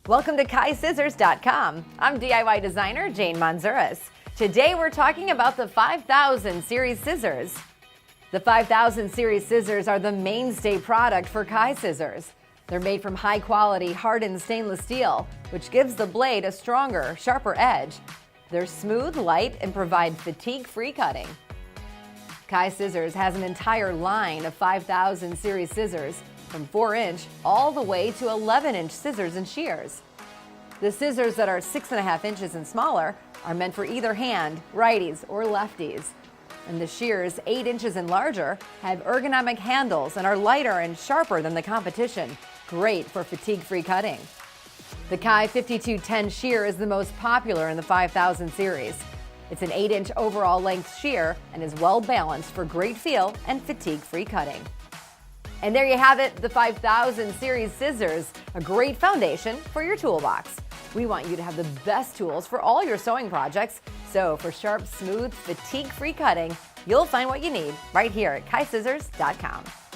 Welcome to KaiScissors.com. I'm DIY designer Jane Manzuris. Today we're talking about the 5000 series scissors. The 5000 series scissors are the mainstay product for KaiScissors. They're made from high-quality, hardened stainless steel, which gives the blade a stronger, sharper edge. They're smooth, light, and provide fatigue-free cutting. KaiScissors has an entire line of 5000 series scissors, from 4-inch all the way to 11-inch scissors and shears. The scissors that are 6.5 inches and smaller are meant for either hand, righties or lefties. And the shears 8 inches and larger have ergonomic handles and are lighter and sharper than the competition, great for fatigue-free cutting. The Kai 5210 shear is the most popular in the 5000 series. It's an 8-inch overall length shear and is well balanced for great feel and fatigue-free cutting. And there you have it, the 5000 series scissors, a great foundation for your toolbox. We want you to have the best tools for all your sewing projects. So for sharp, smooth, fatigue-free cutting, you'll find what you need right here at KaiScissors.com.